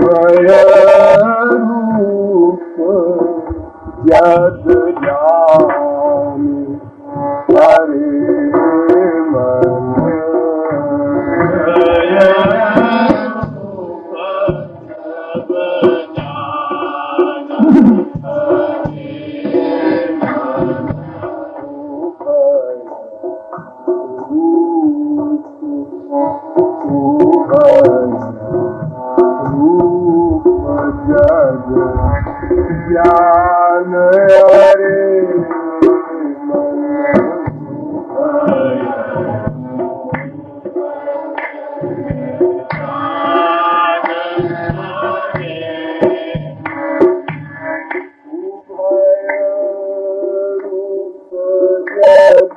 भय रूप जग जाने हरे मन भय रूप जग जाने हरे मन रूप जग ज्ञान हरे मन रूप जग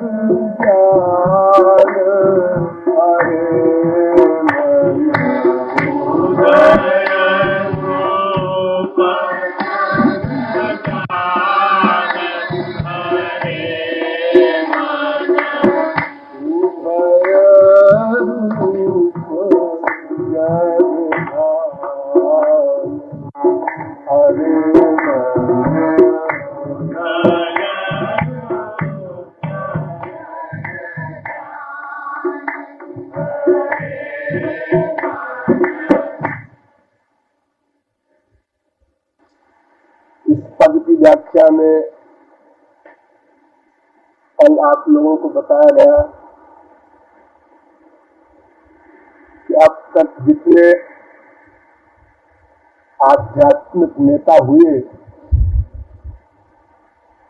ज्ञान हरे पद की व्याख्या में कल आप लोगों को बताया गया कि अब तक जितने आध्यात्मिक नेता हुए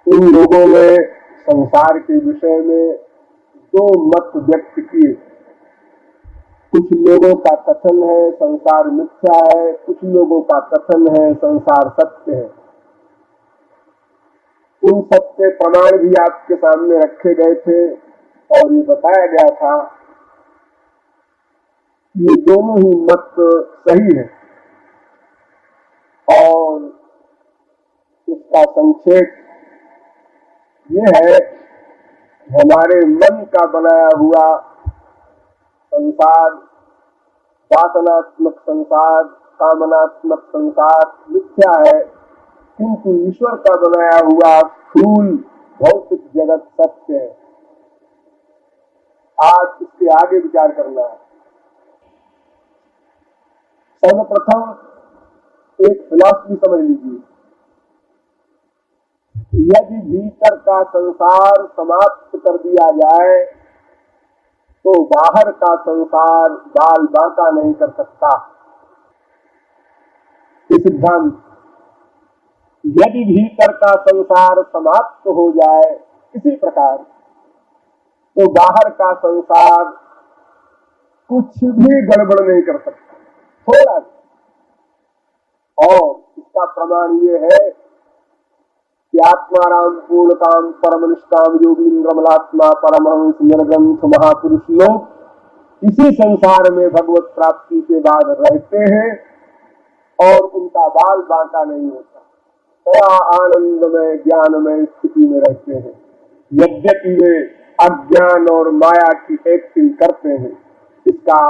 इन लोगों ने संसार के विषय में दो मत व्यक्त किए। कुछ लोगों का कथन है संसार मिथ्या है, कुछ लोगों का कथन है संसार सत्य है। उन सबके प्रमाण भी आपके सामने रखे गए थे और ये बताया गया था ये दोनों ही मत सही है। और इसका संक्षेप ये है कि हमारे मन का बनाया हुआ संसार, वासनात्मक संसार, कामनात्मक संसार मिथ्या है, किंतु ईश्वर का बनाया हुआ स्थूल भौतिक जगत सत्य है। आज इसके आगे विचार करना है। सर्वप्रथम एक फिलॉसफी समझ लीजिए। यदि भीतर का संसार समाप्त कर दिया जाए तो बाहर का संसार बाल बांका नहीं कर सकता। ये सिद्धांत। यदि भीतर का संसार समाप्त हो जाए इसी प्रकार तो बाहर का संसार कुछ भी गड़बड़ नहीं कर सकता, थोड़ा भी। और इसका प्रमाण ये है कि आत्माराम पूर्ण काम परम निष्काम योगींद्र मलात्मा परमहंस निर्ग्रंथ महापुरुष लोग इसी संसार में भगवत प्राप्ति के बाद रहते हैं और उनका बाल बांका नहीं होता, बड़ा आनंदमय ज्ञानमय स्थिति में रहते हैं। यद्यपि वे अज्ञान और माया की एक्टिंग करते हैं, इसका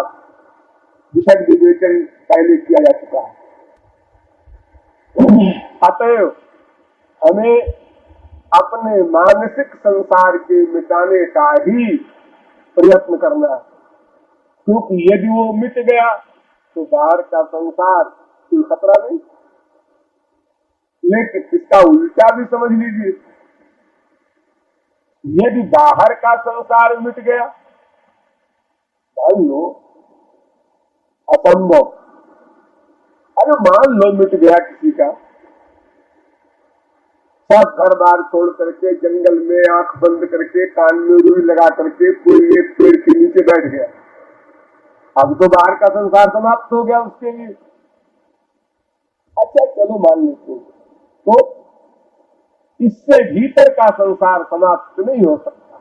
विशद विवेचन पहले किया जा चुका है। अतएव हमें अपने मानसिक संसार के मिटाने का ही प्रयत्न करना है, क्योंकि यदि वो मिट गया तो बाहर का संसार कोई खतरा नहीं। लेकिन इसका उल्टा भी समझ लीजिए। यदि बाहर का संसार मिट गया, मान लो असंभव, अरे मान लो मिट गया किसी का, सब घर बार छोड़ करके जंगल में आंख बंद करके कान में रुई लगा करके कोई एक पेड़ के नीचे बैठ गया, अब तो बाहर का संसार समाप्त हो गया उसके लिए। अच्छा चलो मान लेते हैं, तो इससे भीतर का संसार समाप्त नहीं हो सकता।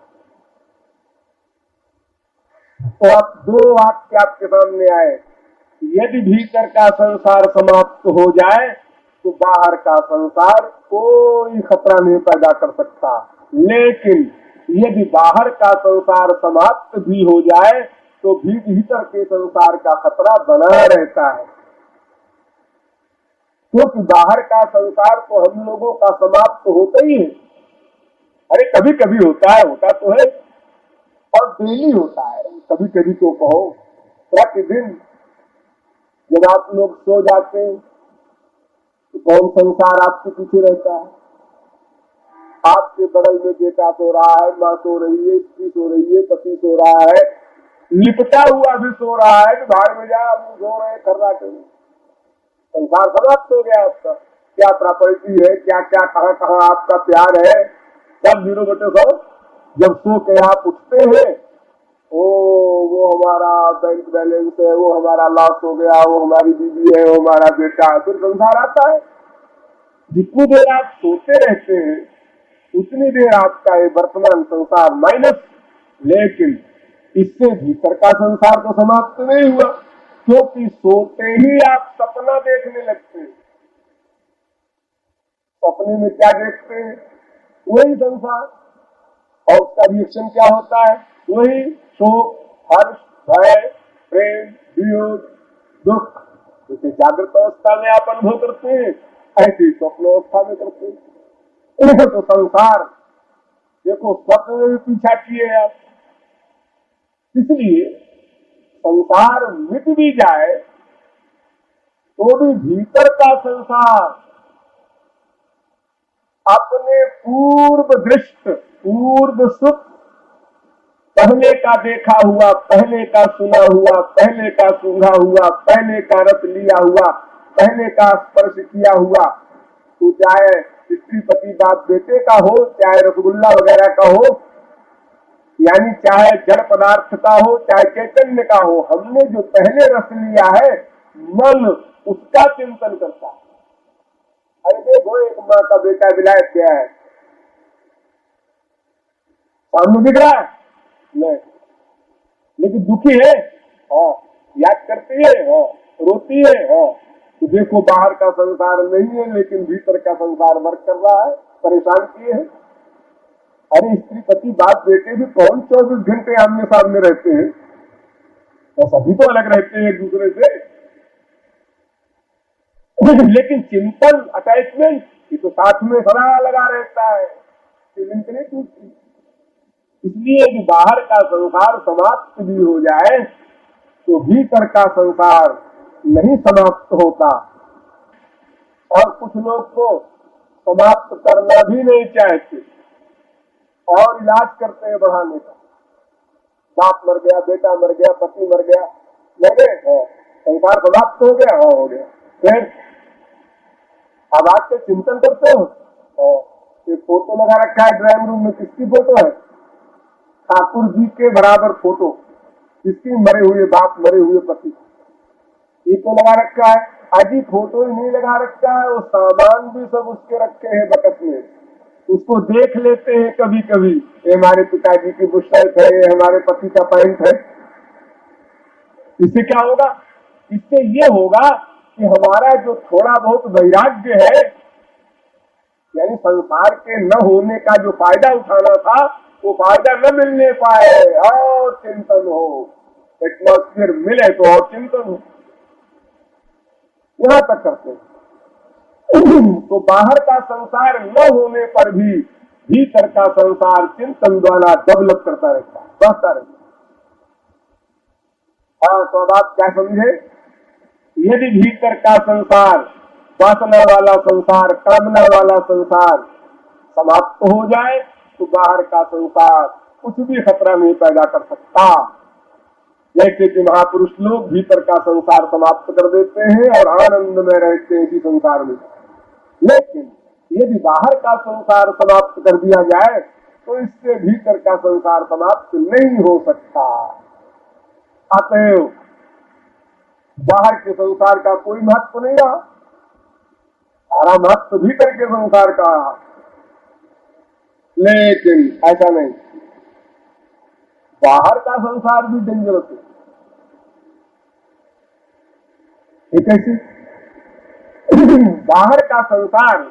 तो अब दो वाक्य आपके सामने आए। यदि भीतर का संसार समाप्त हो जाए तो बाहर का संसार कोई खतरा नहीं पैदा कर सकता, लेकिन यदि बाहर का संसार समाप्त भी हो जाए तो भीतर के संसार का खतरा बना रहता है। क्योंकि बाहर का संसार तो हम लोगों का समाप्त तो होता ही है। अरे कभी कभी होता है, होता तो है, और डेली होता है। कभी कभी तो कहो प्रतिदिन जब आप लोग सो जाते हैं तो कौन संसार आपके पीछे रहता है? आपके बगल में बेटा सो रहा है, माँ सो रही है, स्त्री सो रही है, पति सो रहा है, लिपटा हुआ भी सो रहा है कि भाड़ में जा सो रहे खर्रा के। संसार समाप्त हो गया आपका। क्या प्रॉपर्टी है, क्या क्या कहाँ कहाँ आपका प्यार है, सब 0/100। जब सो के आप उठते हैं, ओ वो हमारा बैंक बैलेंस है, वो हमारा लॉस हो गया, वो हमारी बीवी है, वो हमारा बेटा है, फिर संसार आता है। जितनी देर आप सोते रहते हैं उतनी देर आपका ये वर्तमान संसार माइनस। लेकिन इससे भीतर का संसार तो समाप्त नहीं हुआ, क्योंकि सोते ही आप सपना देखने लगते हैं। सपने में क्या देखते हैं? वही संसार। और उसका रिएक्शन क्या होता है? वही शोक, हर्ष, भय, प्रेम, वियोग, दुख। जैसे जागृत अवस्था में आप अनुभव करते हैं, ऐसी स्वप्न अवस्था में करते हैं। तो संसार देखो, स्वप्न में भी पीछा किए आप। इसलिए संसार मिट भी जाए तो भी भीतर का संसार अपने पूर्व दृष्ट, पूर्व सुख, पहले का देखा हुआ, पहले का सुना हुआ, पहले का सूंघा हुआ, पहले का रस लिया हुआ, पहले का स्पर्श किया हुआ, तो चाहे स्त्री पति बाप बेटे का हो, चाहे रसगुल्ला वगैरह का हो, यानी चाहे जड़ पदार्थ का हो, चाहे चैतन्य का हो, हमने जो पहले रस लिया है, मन उसका चिंतन करता है। अरे देखो, एक माँ का बेटा विलायत गया है, सामने दिख रहा है नहीं, लेकिन दुखी है, हाँ, याद करती है, हाँ, रोती है, हाँ। तो देखो, बाहर का संसार नहीं है, लेकिन भीतर का संसार वर्क कर रहा है, परेशान किए है। अरे स्त्री पति बाप बेटे भी कौन 24 घंटे आमने सामने रहते हैं, तो सभी तो अलग रहते हैं एक दूसरे से। लेकिन चिंतन, अटैचमेंट, ये तो साथ में सदा लगा रहता है, लिंक नहीं टूटती। इसलिए कि बाहर का संसार समाप्त भी हो जाए तो भीतर का संसार नहीं समाप्त होता। और कुछ लोग तो समाप्त करना भी नहीं चाहते और इलाज करते हैं बढ़ाने का। बाप मर गया, बेटा मर गया, पति मर गया, मर गए, हाँ, संसार समाप्त हो गया, हाँ हो गया। फिर अब आज के चिंतन करते हो, ये फोटो लगा रखा है ड्राइंग रूम में, किसकी फोटो है? ठाकुर जी के बराबर फोटो, किसकी? मरे हुए बाप, मरे हुए पति, ये तो लगा रखा है। अजी फोटो ही नहीं लगा रखा है, वो सामान भी सब उसके रखे हैं बकस में, उसको देख लेते हैं कभी कभी। ये हमारे पिताजी की बुशर्ट है, ये हमारे पति का पैंट है। इससे क्या होगा? इससे ये होगा कि हमारा जो थोड़ा बहुत वैराग्य है, यानी संसार के न होने का जो फायदा उठाना था, वो फायदा न मिलने पाए, और चिंतन हो, एटमॉस्फेयर मिले तो और चिंतन हो, यहां तक करते हैं। तो बाहर का संसार न होने पर भी भीतर का संसार चिंतन द्वारा डेवलप करता रहता है, बढ़ता रहता है। हाँ, तो अब आप क्या समझे? यदि भीतर का संसार, वासना वाला संसार, कामना वाला संसार समाप्त हो जाए तो बाहर का संसार कुछ भी खतरा नहीं पैदा कर सकता। जैसे कि महापुरुष लोग भीतर का संसार समाप्त कर देते हैं और आनंद में रहते हैं इसी संसार में। लेकिन यदि बाहर का संसार समाप्त कर दिया जाए तो इससे भीतर का संसार समाप्त नहीं हो सकता। अतएव बाहर के संसार का कोई महत्व नहीं रहा, सारा महत्व भीतर के संसार का। लेकिन ऐसा नहीं, बाहर का संसार भी डेंजरस है। ये कैसे? बाहर का संसार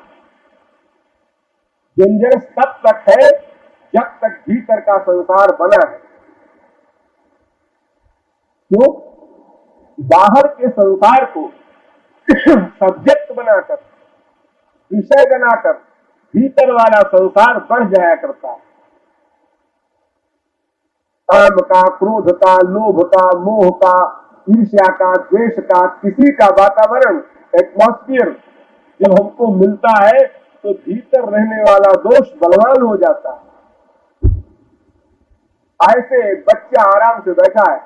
डेंजरस तब तक है जब तक भीतर का संसार बना है। क्यों? बाहर के संसार को सब्जेक्ट बनाकर, विषय बनाकर भीतर वाला संसार बढ़ जाया करता है। काम का, क्रोध का, लोभ का, मोह का, ईर्ष्या का, द्वेष का, किसी का वातावरण, एटमॉस्फियर जब हमको मिलता है तो भीतर रहने वाला दोष बलवान हो जाता है। ऐसे बच्चा आराम से बैठा है,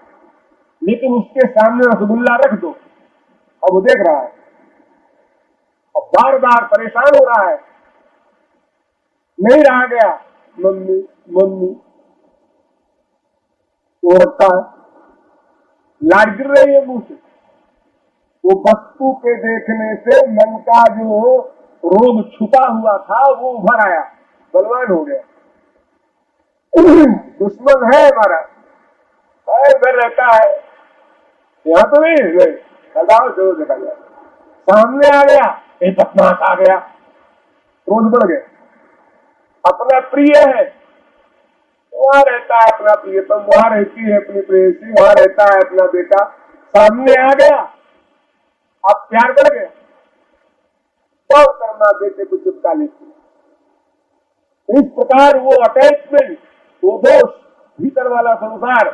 लेकिन उसके सामने रसगुल्ला रख दो और वो देख रहा है और बार बार परेशान हो रहा है, नहीं रहा गया, मम्मी मम्मी तो रखता है, लाड गिर रही है मुंह से। वो वस्तु के देखने से मन का जो रोग छुपा हुआ था वो उभर आया, बलवान हो गया। दुश्मन है हमारा, घर रहता है, यहाँ तो नहीं लगाओ जरूर देखा जाए। सामने आ गया, एक बदमाश आ गया, क्रोध बढ़ गया। अपना प्रिय है, वहां रहता है अपना प्रियतम, वहां रहती है अपनी प्रेयसी, वहां रहता है अपना बेटा, सामने आ गया, अब प्यार बढ़ गया, तो करना बेटे को चिपका लेती। इस प्रकार वो अटैचमेंट, वो दोष, भीतर वाला संसार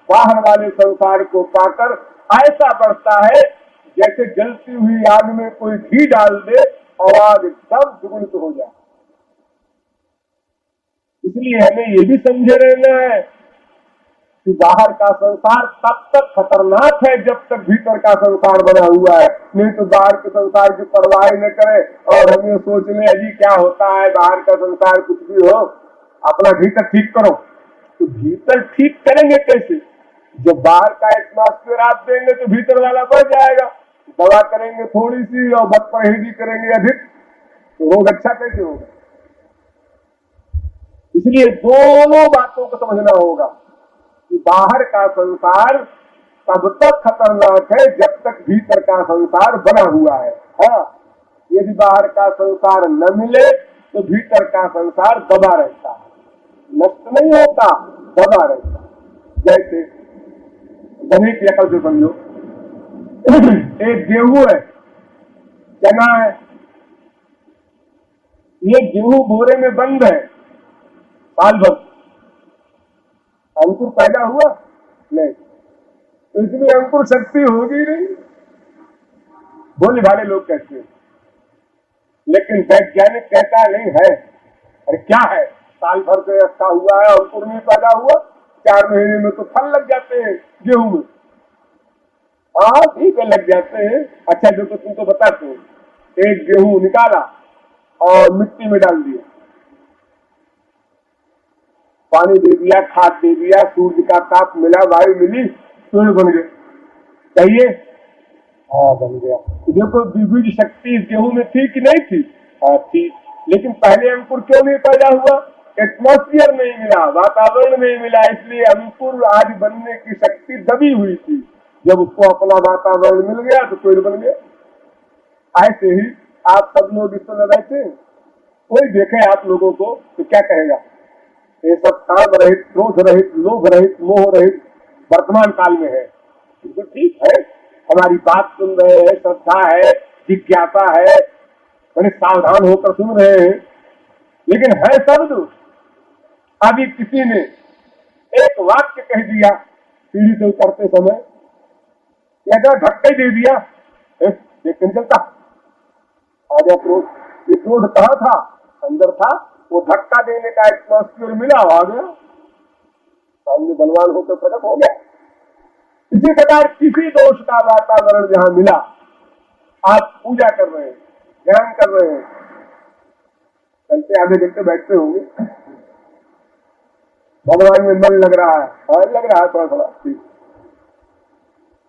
बाहर वाले संसार को पाकर ऐसा बढ़ता है जैसे जलती हुई आग में कोई घी डाल दे और आग एकदम दुगुनित हो जाए। इसलिए हमें ये भी समझे रहना है कि बाहर का संसार तब तक खतरनाक है जब तक भीतर का संसार बना हुआ है। नहीं तो बाहर के संसार की परवाह न करे और हम ये सोच लें अजी क्या होता है, बाहर का संसार कुछ भी हो, अपना भीतर ठीक करो। तो भीतर ठीक करेंगे कैसे? जब बाहर का एटमॉस्फेयर आप देंगे तो भीतर वाला बढ़ जाएगा। दवा करेंगे थोड़ी सी और बद परहेजी करेंगे अधिक, तो रोग अच्छा कैसे होगा? इसलिए दोनों बातों को समझना होगा कि बाहर का संसार तब तक खतरनाक है जब तक भीतर का संसार बना हुआ है। हाँ, यदि बाहर का संसार न मिले तो भीतर का संसार दबा रहता है, नष्ट नहीं होता, दबा रहता है। जैसे गणेश की अकल से समझो, एक गेहूं है, चना है, ये गेहूं बोरे में बंद है साल भर, अंकुर पैदा हुआ नहीं, तो इसमें अंकुर शक्ति होगी नहीं, बोले भाले लोग कहते हैं। लेकिन वैज्ञानिक कहता है नहीं है। अरे क्या है, साल भर से रखा हुआ है, अंकुर नहीं पैदा हुआ, 4 महीने में तो फल लग जाते हैं गेहूं में। हाँ ठीक है, लग जाते हैं। अच्छा देखो तुमको बताते हो, एक गेहूं निकाला और मिट्टी में डाल दिया, पानी दे दिया, खाद दे दिया, सूर्य का ताप मिला, वायु मिली, पेड़ बन गए। चाहिए? हाँ बन गया। तो देखो बीज शक्ति इस गेहूं में थी कि नहीं थी? हाँ थी। लेकिन पहले अंकुर क्यों नहीं पैदा हुआ? एटमॉस्फियर नहीं मिला, वातावरण नहीं मिला, इसलिए अंकुर आज बनने की शक्ति दबी हुई थी। जब उसको अपना वातावरण मिल गया तो पेड़ बन गया। ऐसे ही आप सब लोग इस समय बैठे, कोई देखे आप लोगों को तो क्या कहेगा? ये सब काम रहित, क्रोध रहित, लोभ रहित, मोह रहित वर्तमान काल में है। तो ठीक है, हमारी बात सुन रहे हैं, श्रद्धा है, जिज्ञासा है, बड़े सावधान होकर सुन रहे हैं, लेकिन है शब्द। अभी किसी ने एक वाक्य कह दिया सीढ़ी से उतरते समय, या धक्का दे दिया, देख नहीं चलता, आ गया क्रोध। ये क्रोध कहाँ था? अंदर था। वो धक्का देने का एटमॉस्फियर मिला, आ गया, सामने बलवान होकर प्रकट हो गया। इसी प्रकार किसी दोष का वातावरण जहां मिला, आप पूजा कर रहे हैं, ध्यान कर रहे हैं, चलते आधे घंटे बैठते होंगे, भगवान में मन लग रहा है, और लग रहा है थोड़ा थोड़ा ठीक।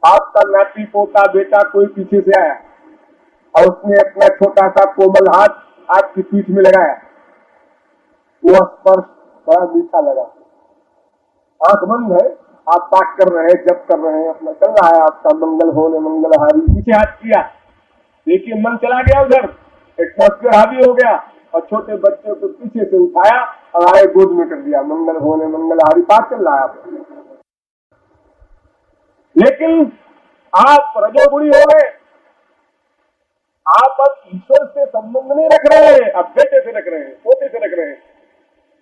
आपका नाती पोता बेटा कोई पीछे से आया और उसने अपना छोटा सा कोमल हाथ आपकी पीठ में लगाया, वो स्पर्श बड़ा मीठा लगा। आंख बंद है, आप पाठ कर रहे हैं, जप कर रहे हैं, अपना चल रहा है आपका मंगल होने मंगलहारी, पीछे हाथ किया, देखिए मन चला गया उधर, एटमॉस्फेयर हावी हो गया और छोटे बच्चे को पीछे से उठाया और आए गोद में कर दिया, मंगल होने मंगलहारी, पाठ चल रहा है आपका। लेकिन आप रजोगुणी हो गए, आप अब ईश्वर से संबंध नहीं रख रहे हैं, अब बेटे से रख रहे हैं, पोते से रख रहे हैं।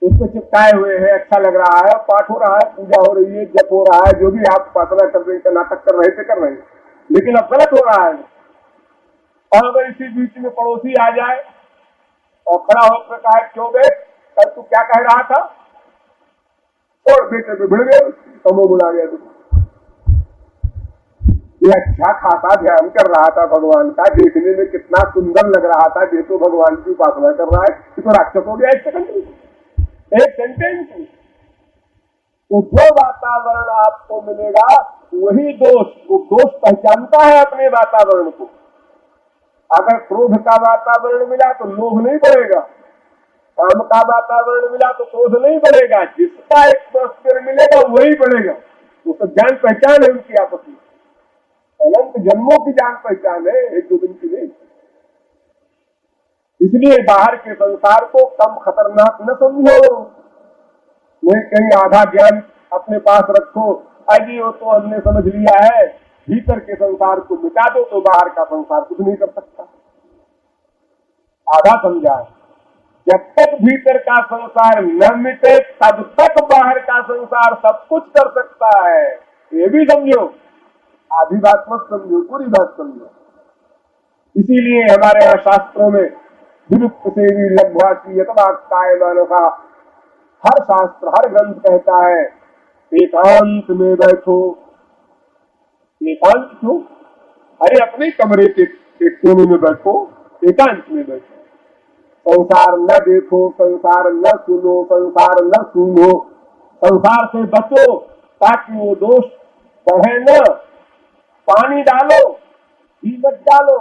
उसको चिपकाए हुए हैं, अच्छा लग रहा है, पाठ हो रहा है, पूजा हो रही है, जप हो रहा है, जो भी आप उपासना कर रहे हैं, नाटक कर रहे थे कर रहे हैं, लेकिन अब गलत हो रहा है। और अगर इसी बीच में पड़ोसी आ जाए और खड़ा होकर कहा क्यों बे, कल तू क्या कह रहा था, और बेटे पे भिड़ गए, तमो बुला गया। ये अच्छा खासा ध्यान कर रहा था भगवान का, देखने में कितना सुंदर लग रहा था, ये तो भगवान की उपासना कर रहा है, ये तो राक्षस हो गया एक सेकंड में, एक सेंटेंस। तो जो वातावरण आपको मिलेगा वही दोष, वो दोष पहचानता है अपने वातावरण को। अगर क्रोध का वातावरण मिला तो लोभ नहीं बढ़ेगा, काम का वातावरण मिला तो क्रोध नहीं बढ़ेगा, जिसका एटमॉस्फेयर मिलेगा वही बढ़ेगा। वो तो जान पहचान है उनकी आपस में, अनंत जन्मों की जान पहचान है, एक दो दिन की नहीं। इसलिए बाहर के संसार को कम खतरनाक न समझो, नहीं कहीं आधा ज्ञान अपने पास रखो, अजी वो तो हमने समझ लिया है, भीतर के संसार को मिटा दो तो बाहर का संसार कुछ नहीं कर सकता। आधा समझा, जब तक भीतर का संसार न मिटे तब तक बाहर का संसार सब कुछ कर सकता है, ये भी समझो। आधी बात मत समझो, पूरी बात समझो। इसीलिए हमारे यहाँ शास्त्रों में विमुक्त सेवी लघ्वासी अथवा काय मानसा, हर शास्त्र हर ग्रंथ कहता है एकांत में बैठो। एकांत क्यों? अरे अपने कमरे के एक कोने में बैठो, एकांत में बैठो, संसार न देखो, संसार न सुनो, संसार न सुनो, संसार से बचो ताकि वो दोष बढ़े न। पानी डालो, घी मत डालो,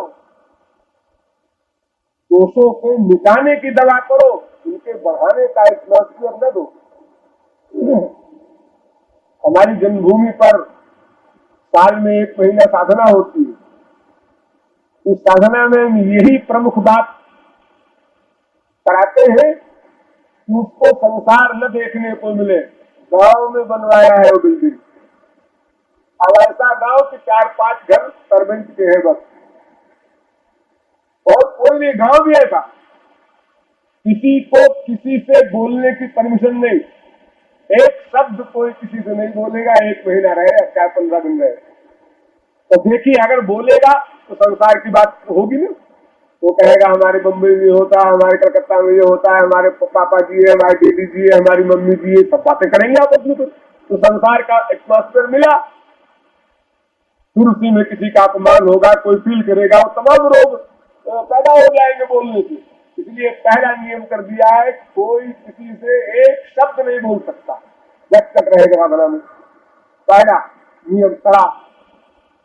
दोषों को मिटाने की दवा करो, उनके बढ़ाने का एटमॉस्फेयर न दो। हमारी जन्मभूमि पर साल में 1 महीना साधना होती है। उस साधना में यही प्रमुख बात कराते हैं कि उसको संसार न देखने को मिले। गांव में बनवाया है वो बिल्डिंग, अब ऐसा गांव कि 4-5 घर सर्वेंट के हैं बस, और कोई भी गांव भी ऐसा, किसी को किसी से बोलने की परमिशन नहीं, एक शब्द कोई किसी से नहीं बोलेगा, 1 महीना रहे चाहे 15 दिन रहे। तो देखिए अगर बोलेगा तो संसार की बात होगी ना, वो कहेगा हमारे बम्बई में होता है, हमारे कलकत्ता में ये होता है, हमारे पापा जी है, हमारे दीदी जी है, हमारी मम्मी जी है, सब बातें करेंगे आपस में। तो संसार का एटमॉस्फेयर मिला, फिर उसी में किसी का अपमान होगा, कोई फील करेगा, वो तमाम रोग पैदा हो जाएंगे बोलने से। इसलिए पहला नियम कर दिया है, कोई किसी से एक शब्द नहीं बोल सकता जब तक रहेगा साधना में। पहला नियम कड़ा।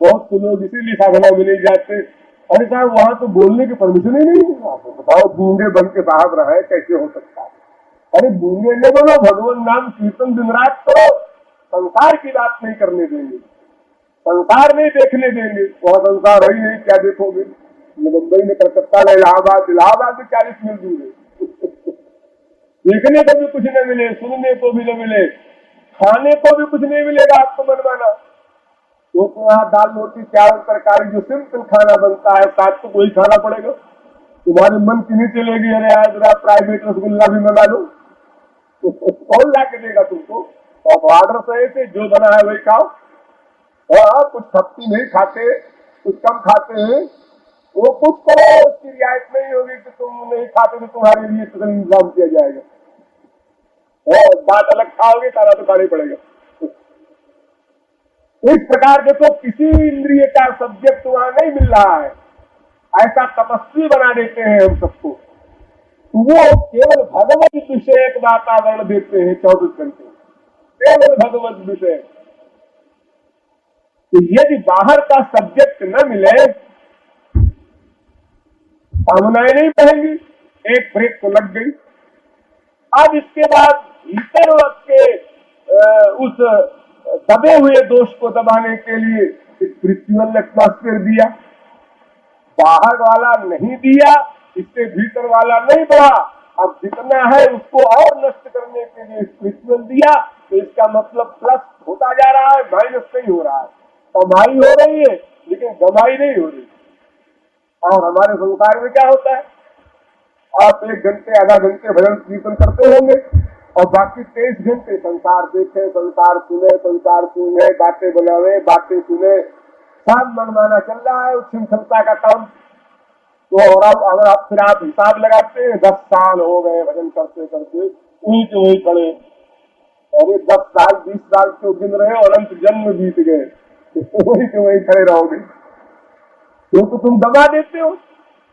बहुत से लोग इसीलिए साधना में नहीं जाते, अरे साहब वहां तो बोलने की परमिशन ही नहीं है, बताओ गूंगे बन के साहब रहे कैसे हो सकता है। अरे गूंगे न बनो, भगवान नाम कीर्तन दिन रात करो, संसार की बात नहीं करने देंगे, संसार नहीं देखने देंगे। वहां संसार ही नहीं, क्या देखोगे? मुंबई में, कलकत्ता में, इलाहाबाद में 40 मिल दूंगे। देखने को भी कुछ न मिले, सुनने को भी न मिले, खाने को भी कुछ नहीं मिलेगा आपको बनवाना। तो वहाँ दाल रोटी चावल तरकारी जो सिंपल खाना बनता है, साथ तो वही खाना पड़ेगा। तुम्हारे मन की नहीं चलेगी अरे आज रात प्राइवेट रसगुल्ला भी मंगा लो, कौन ला के देगा तुमको? और ऑर्डर सही से जो बना है वही खाओ। और कुछ खपती नहीं खाते, कुछ कम खाते हैं, वो कुछ करो उसकी रियायत नहीं होगी कि तुम नहीं खाते तो तुम्हारे लिए स्पेशल इंतजाम किया जाएगा। और बात अलग खाओगे, खाना तो खाना ही पड़ेगा। इस प्रकार के तो किसी इंद्रिय का सब्जेक्ट वहां नहीं मिल रहा है, ऐसा तपस्वी बना देते हैं हम सबको। तो वो केवल भगवत विषय एक वातावरण देते हैं 24 घंटे, केवल भगवत विषय। तो यदि बाहर का सब्जेक्ट न मिले, कामनाएं नहीं बहेंगी। एक ब्रेक तो लग गई। अब इसके बाद भीतर के उस दबे हुए दोष को दबाने के लिए स्पिरिचुअल एटमॉस्फेयर दिया, बाहर वाला नहीं दिया, इससे भीतर वाला नहीं बढ़ा। अब जितना है उसको और नष्ट करने के लिए स्पिरिचुअल दिया, तो इसका मतलब प्लस होता जा रहा है, माइनस नहीं हो रहा है। कमाई हो रही है लेकिन गमाई नहीं हो रही। और हमारे संसार में क्या होता है, आप 1 घंटे आधा घंटे भजन कीर्तन करते होंगे और बाकी 23 घंटे संसार देखे, संसार सुने, बातें बनावे, बातें सुने, सब मनमाना चल रहा है, उच्छृंखलता क्षमता का काम। तो और अब अगर आप हिसाब लगाते हैं, 10 साल हो गए भजन करते करते, वहीं के वहीं खड़े। अरे 10 साल 20 साल क्यों गिन रहे हो, अनंत जन्म बीत गए, वहीं के वहीं खड़े रहोगे, क्योंकि तुम दबा देते हो।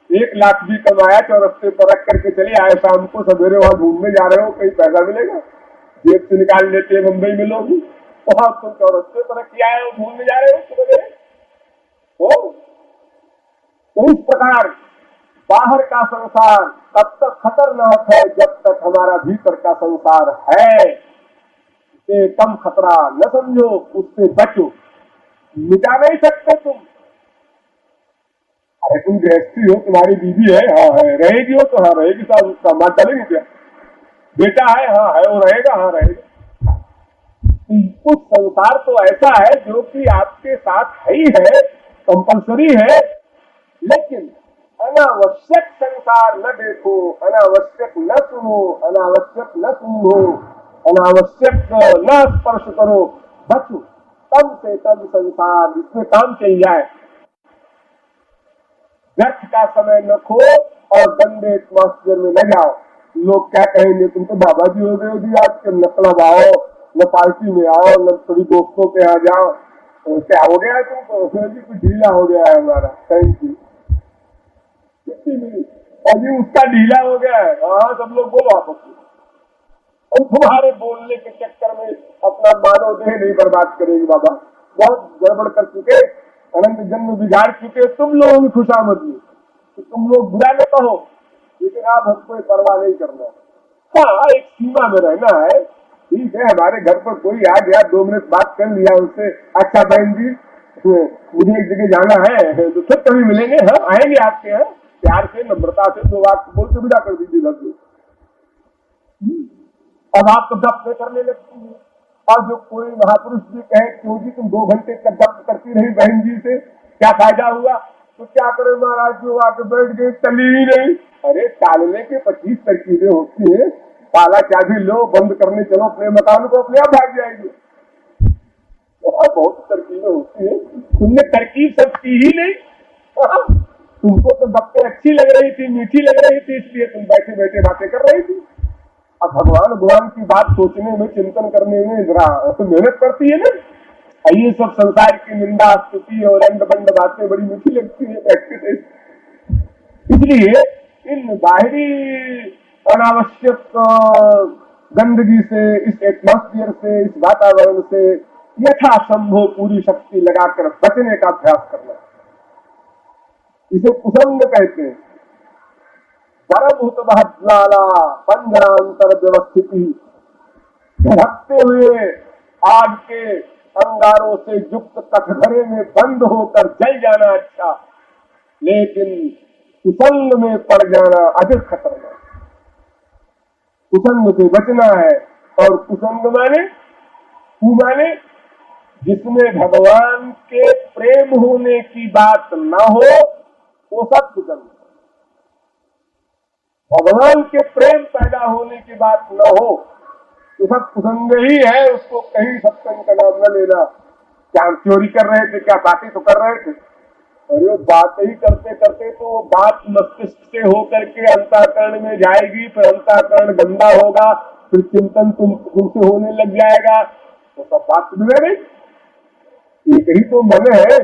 1 लाख भी कमाया, चौरस्ते पर रख करके चले आए, शाम को सवेरे वहां घूमने जा रहे हो, कहीं पैसा मिलेगा, जेब से निकाल लेते हैं, मुंबई में लोग, वहां तुम चौरस्ते पर रख के आए हो, घूमने जा रहे हो सवेरे हो। तो इस प्रकार बाहर का संसार तब तक खतरनाक है जब तक हमारा भीतर का संसार है। इसे कम खतरा न समझो, उससे बचो, मिटा नहीं सकते तुम। अरे तुम गृहस्थी हो, तुम्हारी बीवी है, हाँ है, रहेगी हो तो हाँ रहेगी, साहब उसका मार डालेंगे क्या, बेटा है, हाँ है, वो रहेगा, हाँ रहेगा। कुछ संसार तो ऐसा है जो कि आपके साथ है ही है, कंपल्सरी है, लेकिन अनावश्यक संसार न देखो, अनावश्यक न सुनो, अनावश्यक न सुनो, अनावश्यक न स्पर्श करो, बचो कम से कम संसार, जिसमें काम चल जाए। व्यर्थ का समय न खो और गंदे एटमॉस्फेयर में न जाओ। लोग क्या कहेंगे, तुम तो बाबा जी हो गए जी, आज के न क्लब आओ, न पार्टी में आओ, न थोड़ी दोस्तों के यहाँ जाओ, तो क्या हो गया है तुमको, कुछ ढीला हो गया है हमारा, थैंक यू, अभी उसका ढीला हो गया है। हाँ सब लोग बोलो आपस में, और तुम्हारे बोलने के चक्कर में अपना मानव देह नहीं बर्बाद करेगी बाबा, बहुत गड़बड़ कर चुके, अनंत जन्म बिगाड़ चुके, तुम लोगों की खुशामद में, तो तुम लोग बुरा न कहो, लेकिन आप हमको परवाह नहीं करना। हाँ एक सीमा में रहना है, ठीक है, हमारे घर पर कोई आ गया, 2 मिनट बात कर लिया उससे, अच्छा बहन जी मुझे एक जगह जाना है, तो फिर कभी मिलेंगे, हाँ आएंगे आपके यहाँ, प्यार से नम्रता से 2 बात बोल के विदा कर दीजिए घर से। अब आप तो जप करने लगती है, और जो कोई महापुरुष जी कहे क्यों जी तुम 2 घंटे तक जप करती रही बहन जी से, क्या फायदा हुआ, तो क्या करे महाराज जो आके बैठ गए, चली ही नहीं। अरे टालने के 25 तरकीबें होती है, ताला चाबी लो, बंद करने चलो अपने मकान को, अपने आप भाग जाएगी। बहुत तरकीबें होती है, तुमने तरकीब सब की ही नहीं। तुमको तो गप्पे अच्छी लग रही थी, मीठी लग रही थी, इसलिए तुम बैठे बैठे बातें कर रही थी। अब भगवान की बात सोचने में, चिंतन करने में जरा तो मेहनत पड़ती है ना। ये सब संसार की निंदा स्तुति और अंड बंड बातें बड़ी मीठी लगती है, प्रैक्टिस। इसलिए इन बाहरी अनावश्यक गंदगी से, इस एटमॉस्फेयर से, इस वातावरण से यथासंभव पूरी शक्ति लगाकर बचने का अभ्यास करना, इसे कुसंग कहते हैं। परभूत महज्वाला पंजरांतर व्यवस्थिति, धड़कते हुए आग के अंगारों से युक्त कठघरे में बंद होकर जल जाना अच्छा, लेकिन कुसंग में पड़ जाना अधिक खतरनाक। कुसंग से बचना है, और कुसंग माने जिसमें भगवान के प्रेम होने की बात न हो, वो सब कुसंग। भगवान के प्रेम पैदा होने की बात न हो तो सब कुसंग ही है। उसको कहीं सत्संग का नाम न लेना। क्या हम चोरी कर रहे थे, क्या बातें तो कर रहे थे, अरे वो बात ही करते करते तो वो बात मस्तिष्क से होकर के अंतःकरण में जाएगी, फिर अंतःकरण गंदा होगा, फिर चिंतन तुमसे होने लग जाएगा, तो सब बात बिगड़ेगी। एक ही तो मन है,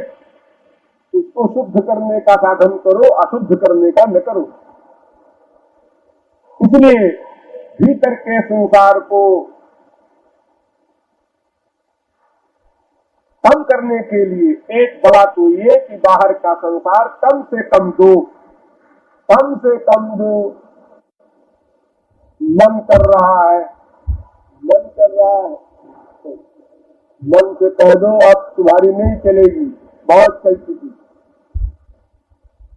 उसको शुद्ध करने का साधन करो, अशुद्ध करने का न करो। इसलिए भीतर के संसार को कम करने के लिए एक बड़ा तो ये कि बाहर का संसार कम से कम दो। मन कर रहा है, मन से कह दो अब तुम्हारी नहीं चलेगी, बहुत चल चुकी।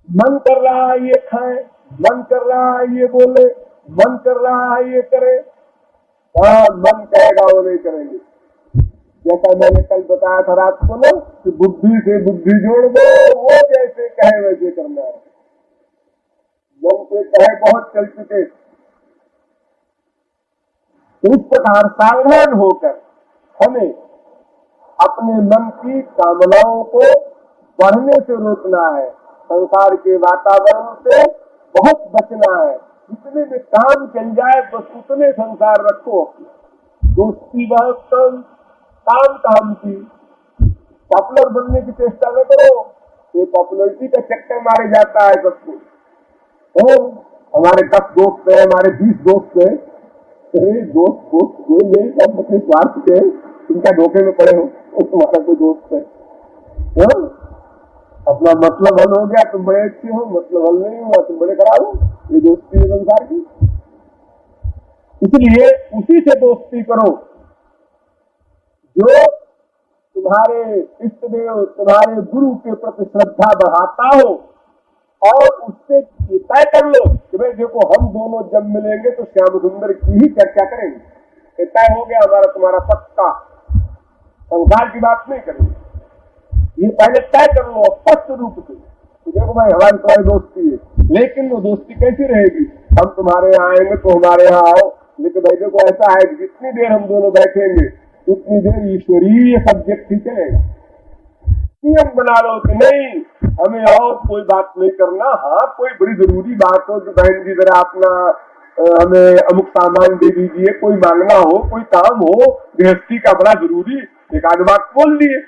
मन कर रहा है ये खाए, मन कर रहा है ये बोले, मन कर रहा है ये करे, हाँ मन कहेगा वो नहीं करेंगे। जैसा मैंने कल बताया था रात को ना कि बुद्धि से बुद्धि जोड़ दो, वो जैसे कहे वैसे करना है। मन के कहे बहुत चल चुके। तो इस प्रकार सावधान होकर हमें अपने मन की कामनाओं को बढ़ने से रोकना है, संसार के वातावरण से बहुत बचना है। जितने में काम चल जाए बस उतने संसार रखो। दोस्ती बहुत कम, काम काम की। पॉपुलर बनने की चेष्टा न करो, ये पॉपुलरिटी का चक्कर मारे जाता है सबको। हमारे 10 दोस्त है, हमारे 20 दोस्त है, दोस्त कोई नहीं, सब अपने स्वार्थ के इनका धोखे में पड़े हो। तुम्हारा कोई दोस्त है, अपना मतलब हल हो गया तुम बड़े अच्छे हो, मतलब हल नहीं हुआ तुम बड़े खराब हो। ये दोस्ती है संसार की। इसलिए उसी से दोस्ती करो जो तुम्हारे इष्ट देव, तुम्हारे गुरु के प्रति श्रद्धा बढ़ाता हो, और उससे तय कर लो कि भाई देखो हम दोनों जब मिलेंगे तो श्याम सुंदर की ही चर्चा करेंगे। तय हो गया हमारा तुम्हारा पक्का, संसार की बात नहीं करेंगे। ये पहले तय कर लो स्पष्ट रूप से। तो देखो भाई हमारी तुम्हारी दोस्ती है, लेकिन वो दोस्ती कैसी रहेगी? हम तुम्हारे यहाँ आएंगे तो हमारे यहाँ आओ, लेकिन भाई देखो ऐसा है जितनी देर हम दोनों बैठेंगे उतनी देर ईश्वरीय सब्जेक्ट ही चलेगा। नियम बना लो कि नहीं हमें और कोई बात नहीं करना। हाँ कोई बड़ी जरूरी बात हो कि बहन जी जरा अपना हमें अमुक सामान दे दीजिए, कोई मांगना हो, कोई काम हो गृहस्थी का बड़ा जरूरी, एक आध बात बोल दिए।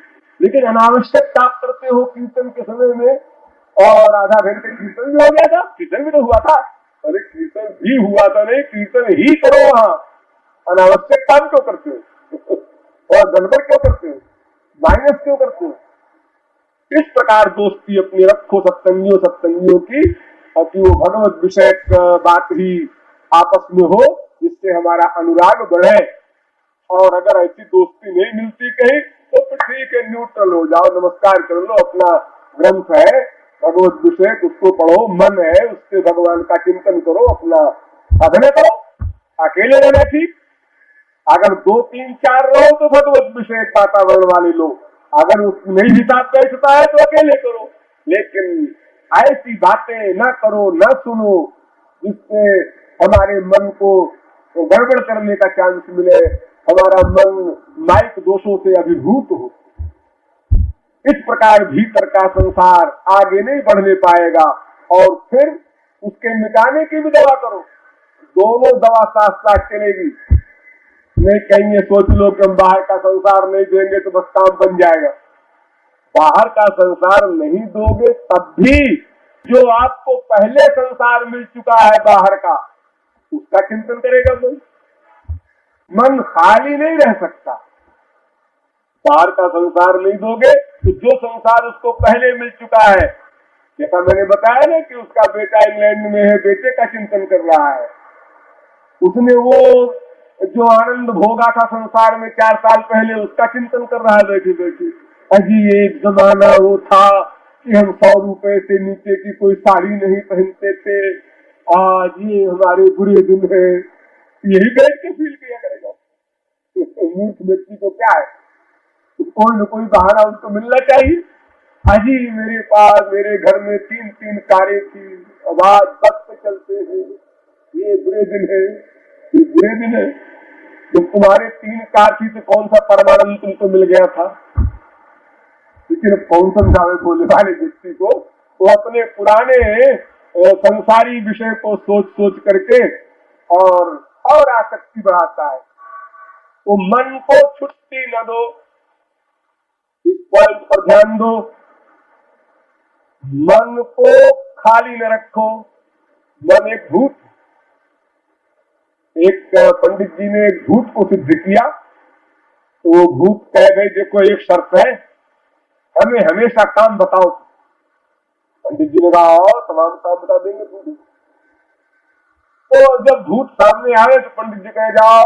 लेकिन अनावश्यक काम करते हो कीर्तन के समय में, और आधा घंटे कीर्तन भी हो गया था, कीर्तन भी तो हुआ था। अरे कीर्तन भी हुआ था, नहीं कीर्तन ही करो, वहां अनावश्यक काम क्यों करते हो और गड़बड़ क्यों करते हो, माइनस क्यों करते हो? इस प्रकार दोस्ती अपनी रखो सत्संगियों की, कि वो भगवत विषय बात ही आपस में हो, जिससे हमारा अनुराग बढ़े। और अगर ऐसी दोस्ती नहीं मिलती कहीं तो फिर ठीक है, न्यूट्रल हो जाओ, नमस्कार कर लो, अपना ग्रंथ है भगवत विषय उसको पढ़ो, मन है उससे भगवान का चिंतन करो, अपना साधना करो। अकेले रहना ठीक, अगर 2, 3, 4 रहो तो भगवत विषय वातावरण वाले लोग, अगर उसमें हिसाब बैठता है तो अकेले करो। लेकिन ऐसी बातें न करो, न सुनो जिससे हमारे मन को गड़बड़ करने का चांस मिले, हमारा मन माइक दोषों से अभिभूत हो। इस प्रकार भीतर का संसार आगे नहीं बढ़ने पाएगा। और फिर उसके मिटाने की भी दवा करो, दोनों दवा साथ साथ चलेगी। नहीं कहीं ये सोच लो कि हम बाहर का संसार नहीं देंगे तो बस काम बन जाएगा। बाहर का संसार नहीं दोगे तब भी जो आपको पहले संसार मिल चुका है बाहर का, उसका चिंतन करेगा मन। मन खाली नहीं रह सकता। बाहर का संसार नहीं दोगे तो जो संसार उसको पहले मिल चुका है, जैसा मैंने बताया ना कि उसका बेटा इंग्लैंड में है, बेटे का चिंतन कर रहा है। उसने वो जो आनंद भोगा था संसार में 4 साल पहले, उसका चिंतन कर रहा है बैठे बैठे। अजी एक जमाना वो था कि हम 100 रुपए से नीचे की कोई साड़ी नहीं पहनते थे, आज ये हमारे बुरे दिन है। यही बैठ के फील किया करेगा। मूर्ख व्यक्ति को क्या है, कोई न कोई बहाना उसको मिलना चाहिए। हाजी मेरे पास मेरे घर में 3 कारें थी, अब आज बस पे चलते हैं, ये बुरे दिन है, ये बुरे दिन है। जब तुम्हारे 3 कार थी तो कौन सा परमानंद तुमको मिल गया था? लेकिन कौन समझावे बोले वाले व्यक्ति को, वो अपने पुराने संसारी विषय को सोच सोच करके और आसक्ति बढ़ाता है। तो मन को छुट्टी न दो, इस पॉइंट पर ध्यान दो। मन को खाली न रखो। मन एक भूत, एक पंडित जी ने एक भूत को सिद्ध किया। तो वो भूत कह गए देखो एक शर्त है, हमें हमेशा काम बताओ। पंडित जी ने कहा तमाम काम बता देंगे तुम। तो जब भूत सामने आए तो पंडित जी कहे जाओ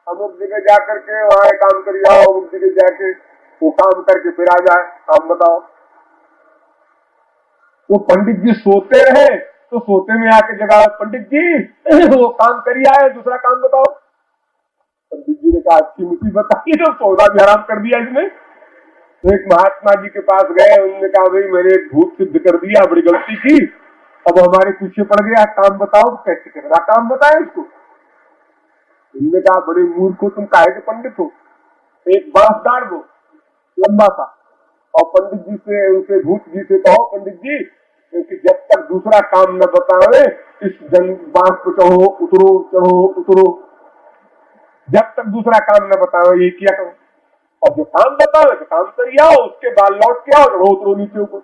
अमुक जगह जा करके वहां काम कर जाओ, अमुक जगह जाके वो काम करके फिर आ जाए, काम बताओ। तो पंडित जी सोते रहे तो सोते में आके जगह पंडित जी वो काम करिए आए, दूसरा काम बताओ। पंडित जी ने कहा अच्छी मुसीबत आई, तो सौदा भी हराम कर दिया इसने। तो एक महात्मा जी के पास गए, उन्होंने कहा भाई मैंने एक भूत सिद्ध कर दिया, बड़ी गलती की, अब हमारे पीछे पड़ गया, काम बताओ कैसे करेगा, काम बताए उसको। इनने कहा बड़े मूर्ख हो तुम, काहे के पंडित हो, एक बांस गाड़ दो लंबा सा और पंडित जी से, उनसे भूत जी से कहो पंडित जी कि जब तक दूसरा काम न बतावे इस बांस को चढ़ो उतरो चढ़ो उतरो, जब तक दूसरा काम न बतावे ये किया करो, और जो काम बतावे तो काम करिए आओ, उसके बाद लौट के आओ, चढ़ो उतरो नीचे ऊपर,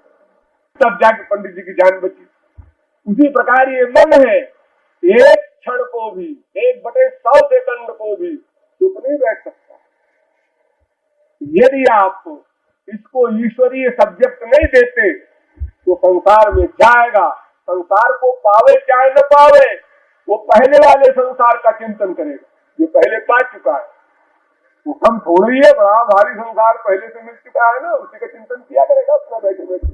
तब जाके पंडित जी की जान बची। उसी प्रकार ये मन है, एक क्षण को भी, 1/100 सेकंड को भी चुप नहीं बैठ सकता। यदि आप इसको ईश्वरीय सब्जेक्ट नहीं देते तो संसार में जाएगा, संसार को पावे चाहे न पावे, वो पहले वाले संसार का चिंतन करेगा जो पहले पा चुका है। वो हम थोड़ी है, बड़ा भारी संसार पहले से मिल चुका है ना, उसी का चिंतन किया करेगा अपना बैठे बैठे,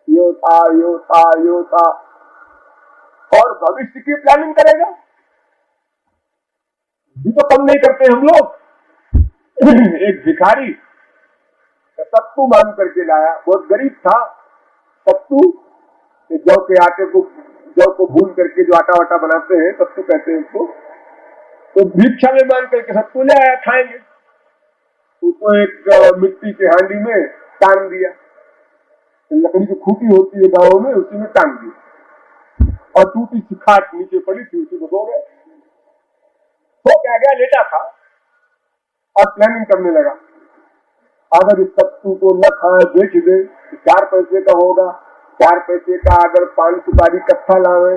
यो था यो था यो था, और भविष्य की प्लानिंग करेगा। ये तो कम नहीं करते हम लोग। एक भिखारी सत्तू मांग करके लाया, बहुत गरीब था, सत्तू जौ के आटे को, जौ को भून करके जो आटा वाटा बनाते हैं सत्तू कहते हैं उसको, तो भिक्षा में मांग करके सत्तू ले आया, खाएंगे। उसको एक मिट्टी के हांडी में टांग दिया, लकड़ी की खूंटी होती है गाँव में, उसी में टांग दी और टूटी सी खाट नीचे पड़ी थी, उसी को सो गए। तो क्या गया, लेटा था और प्लानिंग करने लगा, अगर इस सत्तू को न खाए बेच दे तो 4 पैसे का होगा, 4 पैसे का अगर 5 सुपारी कट्ठा लावे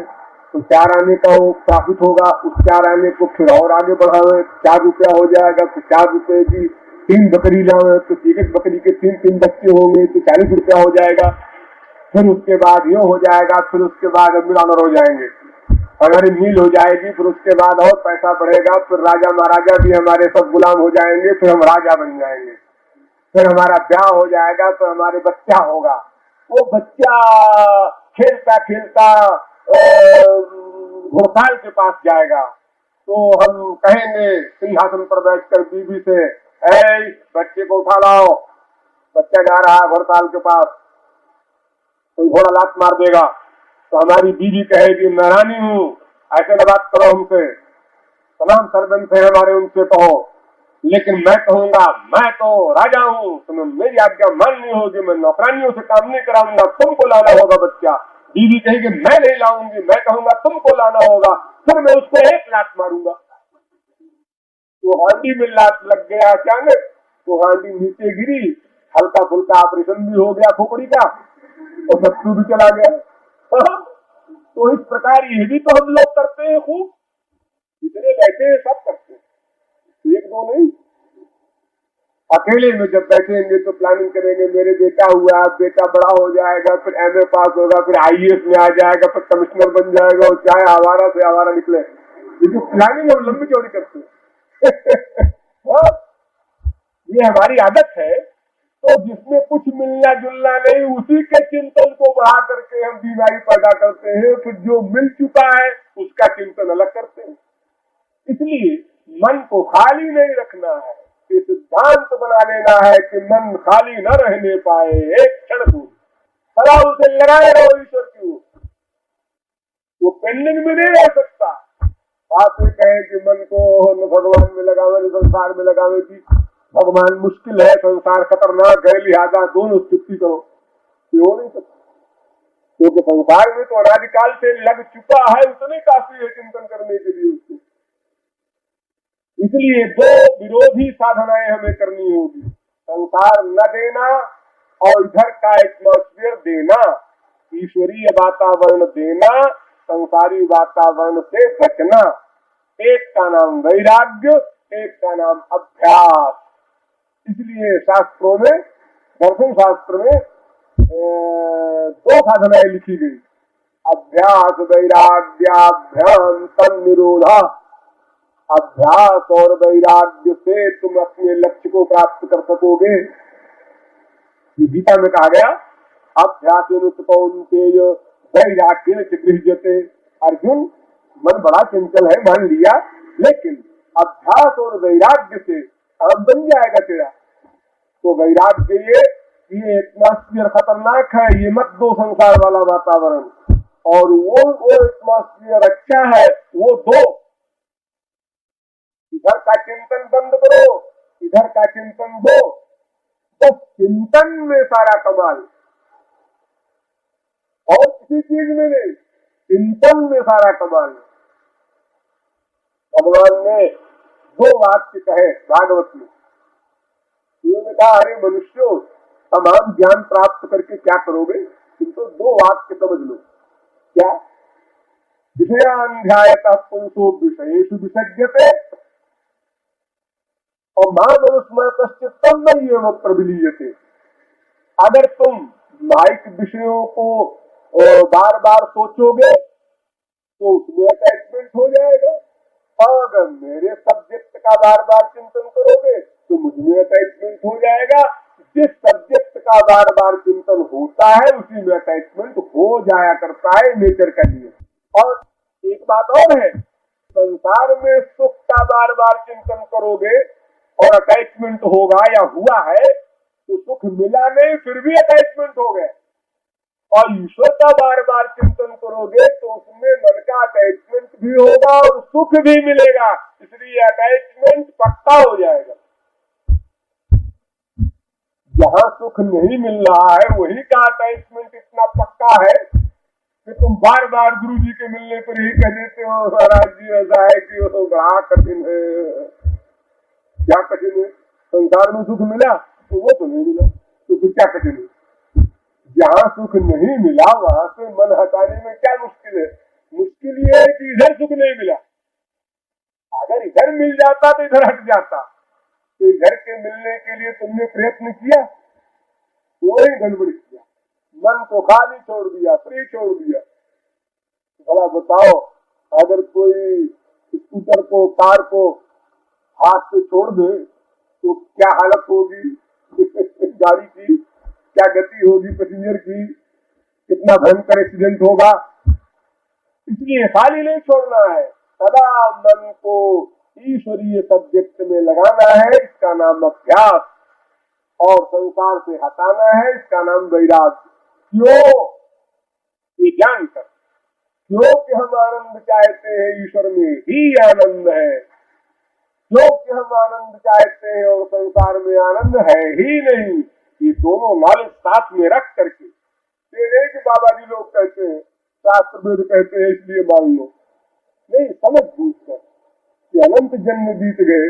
तो 4 आने का वो प्रॉफिट होगा, उस 4 आने को फिर और आगे बढ़ावे 4 रुपया हो जाएगा, फिर 4 रुपए की 3 बकरी लावे तो एक बकरी के 3 बच्चे होंगे तो 40 रुपया हो जाएगा, फिर उसके बाद ये हो जाएगा, फिर उसके बाद मिलानर हो जाएंगे, हमारी मिल हो जाएगी, फिर उसके बाद और पैसा बढ़ेगा, फिर राजा महाराजा भी हमारे सब गुलाम हो जाएंगे, फिर हम राजा बन जाएंगे, फिर हमारा ब्याह हो जाएगा तो हमारे बच्चा होगा, वो बच्चा खेलता खेलता घोड़साल के पास जाएगा तो हम कहेंगे सिंहासन पर बैठकर बीबी से, ऐ बच्चे को उठा लाओ, बच्चा जा रहा है घोड़साल के पास, कोई घोड़ा लात मार देगा तो हमारी बीवी कहेगी मैं रानी हूँ, ऐसे न बात करो हमसे, तमाम सर्वेंट है हमारे उनसे कहो, लेकिन मैं कहूंगा मैं तो राजा हूँ, तुम्हें मेरी आज्ञा माननी होगी, मैं नौकरानियों से काम नहीं कराऊंगा, तुमको लाना होगा बच्चा। बीवी कहेगी मैं नहीं लाऊंगी, मैं कहूंगा तुमको लाना होगा, फिर मैं उसको 1 लात मारूंगा। तो हांडी में लात लग गया अचानक, तो हांडी नीचे गिरी, हल्का फुल्का ऑपरेशन भी हो गया खोपड़ी का और सत्तू भी चला गया। तो इस प्रकार ये भी तो हम लोग करते हैं, खूब जितने बैठे हैं सब करते हैं, 1-2 नहीं। अकेले में जब बैठेंगे तो प्लानिंग करेंगे, मेरे बेटा हुआ, बेटा बड़ा हो जाएगा, फिर MA पास होगा, फिर IAS में आ जाएगा, फिर कमिश्नर बन जाएगा और चाहे आवारा से आवारा निकले, ये जो प्लानिंग हम लंबी चौड़ी करते हैं। ये हमारी आदत है। तो जिसमें कुछ मिलना जुलना नहीं, उसी के चिंतन को बढ़ा करके हम बीमारी पैदा करते हैं, फिर जो मिल चुका है उसका चिंतन अलग करते हैं। इसलिए मन को खाली नहीं रखना है, ये सिद्धांत बना लेना है कि मन खाली न रहने पाए एक क्षण को, सदा उसे लगाए रहो ईश्वर की ओर, वो पेंडिंग में नहीं रह सकता। आप ये कहें कि मन को न भगवान में लगावे न संसार में लगावे, की भगवान मुश्किल है, संसार खतरनाक है, लिहाजा दोनों चुप्पी करो, ये हो नहीं सकता, क्योंकि संसार में तो अनादिकाल से लग चुका है, उतने काफी है चिंतन करने के लिए उसको। इसलिए 2 विरोधी साधनाएं हमें करनी होगी, संसार न देना और इधर का एटमॉस्फेयर देना, ईश्वरीय वातावरण देना, संसारी वातावरण से बचना। एक का नाम वैराग्य, एक का नाम अभ्यास। इसलिए शास्त्रों में, दर्शन शास्त्र में 2 साधनाएं लिखी गई, अभ्यास वैराग्याभ्याम तन्निरोधा। अभ्यास और वैराग्य से तुम अपने लक्ष्य को प्राप्त कर सकोगे। गीता में कहा गया अभ्यास कौन्तेय वैराग्येन च गृह्यते। अर्जुन, मन बड़ा चंचल है मान लिया, लेकिन अभ्यास और वैराग्य से काम बन जाएगा तेरा। तो वैराग्य ये एटमॉस्फेयर खतरनाक है, ये मत दो संसार वाला वातावरण, और वो एटमॉस्फेयर अच्छा है, वो दो। इधर का चिंतन बंद करो, इधर का चिंतन दो, तो चिंतन में सारा कमाल, और किसी चीज में नहीं, चिंतन में सारा कमाल। भगवान ने दो वाक्य कहे भागवत में। उन्होंने कहा, अरे मनुष्यों, तमाम ज्ञान प्राप्त करके क्या करोगे? तुम तो दो वाक्य समझ लो। क्या? विषयाध्यायतः पुंसो विषयेषु विसज्जते और मामनुस्मृतश्चित्तं मय्येव प्रविलीयते। अगर तुम माइक विषयों को बार बार सोचोगे तो उसमें अटैचमेंट हो जाएगा, और अगर मेरे सब्जेक्ट का बार बार चिंतन करोगे तो मुझमें अटैचमेंट हो जाएगा। जिस सब्जेक्ट का बार बार चिंतन होता है उसी में अटैचमेंट हो जाया करता है, नेचर का नियम। और एक बात और है, संसार में सुख का बार बार चिंतन करोगे और अटैचमेंट होगा या हुआ है तो सुख मिला नहीं फिर भी अटैचमेंट हो गया, और ईश्वर का बार बार चिंतन करोगे तो उसमें मन का अटैचमेंट भी होगा और सुख भी मिलेगा, इसलिए अटैचमेंट पक्का हो जाएगा। जहां सुख नहीं मिल रहा है वही का अटैचमेंट इतना पक्का है कि तुम बार बार गुरु जी के मिलने पर ही कह देते हो, महाराज जी ऐसा है कि वो बड़ा कठिन है। क्या कठिन है? संसार में सुख मिला तो वो तो नहीं मिला, तो फिर क्या कठिन है? जहां सुख नहीं मिला वहां से मन हटाने में क्या मुश्किल है? मुश्किल ये है कि इधर सुख नहीं मिला। अगर इधर मिल जाता तो इधर हट जाता, तो इधर के मिलने के लिए तुमने प्रयत्न किया, वही गड़बड़ किया, मन को खाली छोड़ दिया, फ्री छोड़ दिया। भला बताओ, अगर कोई स्कूटर को, कार को हाथ से छोड़ दे तो क्या हालत होगी गाड़ी की, क्या गति होगी पैसेंजर की, कितना भयंकर एक्सीडेंट होगा। इसलिए खाली नहीं छोड़ना है, सदा मन को ईश्वरीय सब्जेक्ट में लगाना है, इसका नाम अभ्यास, और संसार से हटाना है, इसका नाम वैराग्य। क्यों? ये जानकर, क्योंकि हम आनंद चाहते हैं, ईश्वर में ही आनंद है। क्योंकि हम आनंद चाहते हैं और संसार में आनंद है ही नहीं। ये दोनों नॉलेज साथ में रख करके, ये कि बाबा जी लोग कहते हैं, शास्त्र वेद कहते हैं इसलिए मान लो, नहीं, समझ बूझ कर कि अनंत जन्म बीत गए,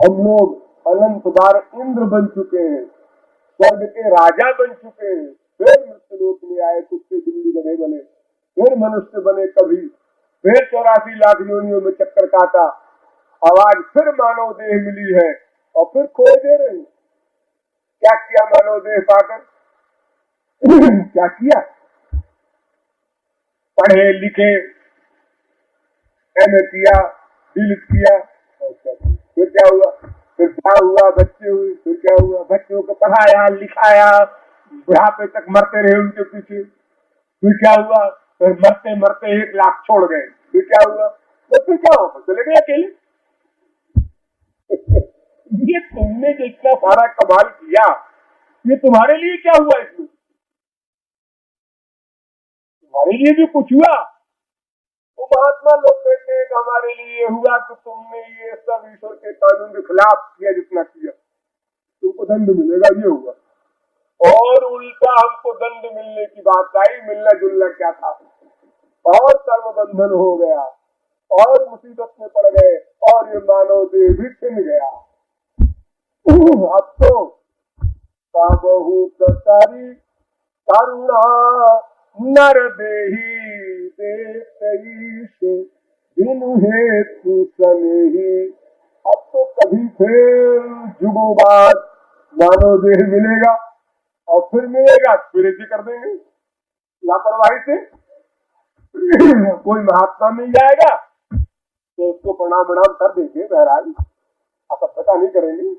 हम लोग अनंत बार इंद्र बन चुके हैं, स्वर्ग के राजा बन चुके हैं, फिर मृत्युलोक में आए, कुत्ते बिल्ली गधे बने, फिर मनुष्य बने, कभी फिर 84 लाख योनियों में चक्कर काटा, आवाज फिर मानव देह मिली है और फिर खोए दे रहे हैं। क्या किया मानव देह पाकर? क्या किया? पढ़े लिखे, एमए किया, डीलिट किया, फिर क्या हुआ? फिर क्या हुआ? बच्चे हुए, फिर क्या हुआ? बच्चों को पढ़ाया लिखाया, बुढ़ापे तक मरते रहे उनके पीछे, फिर क्या हुआ? फिर मरते मरते 1 लाख छोड़ गए, फिर क्या हुआ? तो फिर क्या होगा? चले गए अकेले। ये तुमने जो इतना सारा कमाल किया, ये तुम्हारे लिए क्या हुआ? इसमें तुम्हारे लिए जो कुछ हुआ, वो महात्मा लोग कहते हैं कि हमारे लिए हुआ कि तुमने ये सब ईश्वर के कानून के खिलाफ किया, जितना किया तुमको दंड मिलेगा, ये हुआ। और उल्टा हमको दंड मिलने की बात आई, मिलना जुलना क्या था, और कर्म बंधन हो गया और मुसीबत में पड़ गए और ये मानव देह भी छिन गया। अब तो काबहू कसारी करुणा नर देही देश बिनु हेतु सनेही। अब तो कभी फिर जुगों बाद मानव देह मिलेगा और फिर मिलेगा, फिर ऐसे कर देंगे लापरवाही से। कोई महात्मा मिल जाएगा तो उसको प्रणाम प्रणाम कर देंगे, बहरहाल आप पता नहीं करेंगे,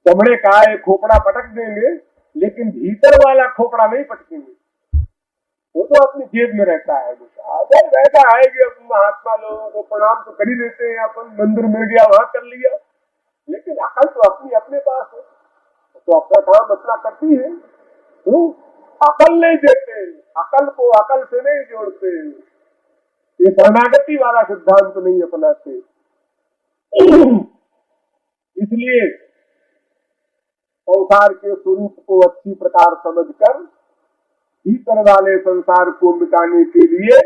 चमड़े का एक खोपड़ा पटक देंगे, लेकिन भीतर वाला खोपड़ा नहीं पटकेंगे, वो तो अपनी जेब में रहता है। अगर वैसा है कि महात्मा लोगों को प्रणाम तो कर ही देते हैं, अपन मंदिर मिल गया वहां कर लिया, लेकिन अकल तो अपनी अपने पास है, तो अपना काम अपना करती है। अकल नहीं देते, अकल को अकल से नहीं जोड़ते, ये शरणागति वाला सिद्धांत नहीं अपनाते। इसलिए संसार के स्वरूप को अच्छी प्रकार समझकर भीतर वाले संसार को मिटाने के लिए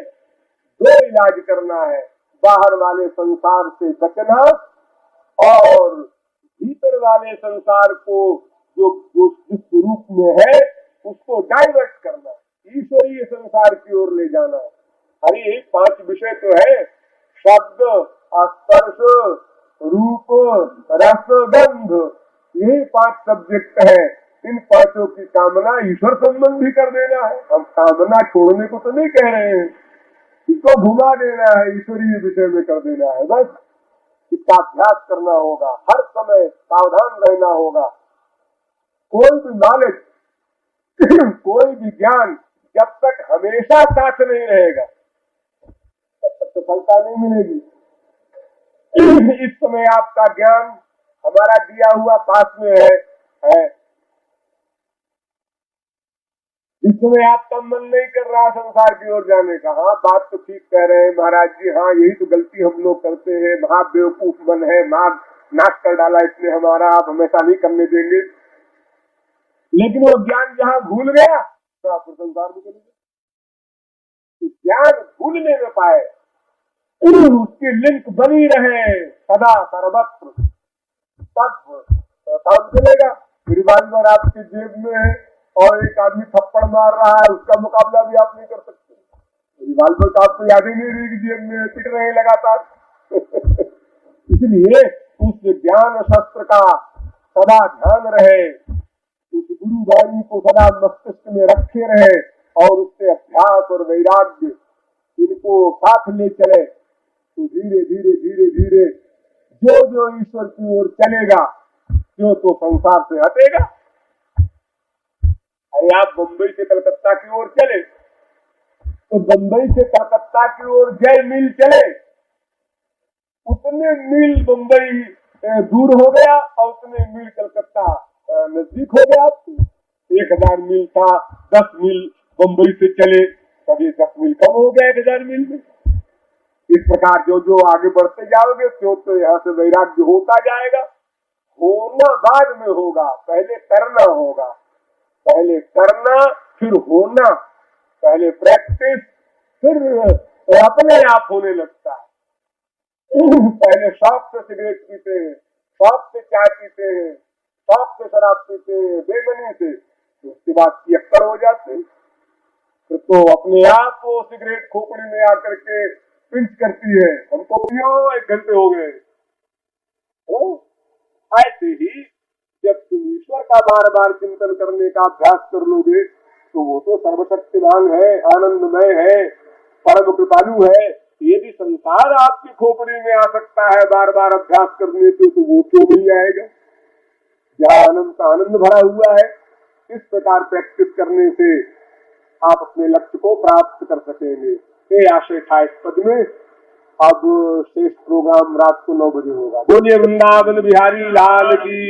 दो इलाज करना है, बाहर वाले संसार से बचना और भीतर वाले संसार को जो जिस रूप में है उसको डाइवर्ट करना, ईश्वरीय संसार की ओर ले जाना। अरे 5 विषय तो है, शब्द, स्पर्श, रूप, रस, गंध, यही 5 सब्जेक्ट है। इन 5 की कामना ईश्वर संबंधी कर देना है। हम कामना छोड़ने को तो नहीं कह रहे हैं, इसको घुमा देना है, ईश्वरीय विषय में कर देना है। बस इसका अभ्यास करना होगा, हर समय सावधान रहना होगा। कोई भी नॉलेज, कोई भी ज्ञान जब तक हमेशा साथ नहीं रहेगा तब तक सफलता नहीं मिलेगी। इस समय आपका ज्ञान हमारा दिया हुआ पास में है। इस समय आपका मन नहीं कर रहा संसार की ओर जाने का। हाँ, बात तो ठीक कह रहे हैं महाराज जी, हाँ यही तो गलती हम लोग करते हैं, महा बेवकूफ मन है, नाश कर डाला इसने हमारा, आप हमेशा नहीं करने देंगे। लेकिन वो ज्ञान जहाँ भूल गया तो आप संसार में चले गए। तो ज्ञान भूलने में पाए, उसकी लिंक बनी रहे सदा सर्वत्र, तब काम चलेगा। रिवाल्वर आपकी जेब में है और एक आदमी थप्पड़ मार रहा है, उसका मुकाबला भी आप नहीं कर सकते। रिवाल्वर का आपको याद ही नहीं रहेगी, जेब में पिट रहे लगातार। इसलिए उस ज्ञान शस्त्र का सदा ध्यान रहे, उस गुरु वाणी को सदा मस्तिष्क में रखे रहे और उससे अभ्यास और वैराग्य इनको साथ ले चले, तो धीरे धीरे धीरे धीरे जो जो ईश्वर की ओर चलेगा जो तो संसार से हटेगा। अरे आप बंबई से कलकत्ता की ओर चले तो बंबई से कलकत्ता की ओर जय मील चले, उतने मील बंबई दूर हो गया और उतने मील कलकत्ता नजदीक हो गया। 1000 मील था, 10 मील बंबई से चले, कभी 10 मील कम हो गया 1000 मील में। इस प्रकार जो जो आगे बढ़ते जाओगे तो यहाँ से वैराग्य होता जाएगा। होना बाद में होगा, पहले करना होगा, पहले करना फिर होना, पहले प्रैक्टिस फिर अपने आप होने लगता है। पहले शौक से सिगरेट पीते हैं, शौक से चाय पीते हैं, शौक से शराब पीते हैं, बेमनी से, तो उसके बाद पियक्कड़ हो जाते हैं। तो अपने आप वो सिगरेट खोपड़ी में आकर के पिंच करती है, हमको पियो 1 घंटे हो गए। ऐसे ही जब तुम ईश्वर का बार बार चिंतन करने का अभ्यास कर लोगे तो वो तो सर्वशक्तिमान है, आनंदमय है, परम कृपालु है। यदि संसार आपकी खोपड़ी में आ सकता है बार बार अभ्यास करने से, तो वो क्यों नहीं आएगा जहाँ आनंद का आनंद भरा हुआ है। इस प्रकार प्रैक्टिस करने से आप अपने लक्ष्य को प्राप्त कर सकेंगे। ये आशय था इस पद में। अब शेष प्रोग्राम रात को 9 बजे होगा। बोलिए वृंदावन बिहारी लाल की।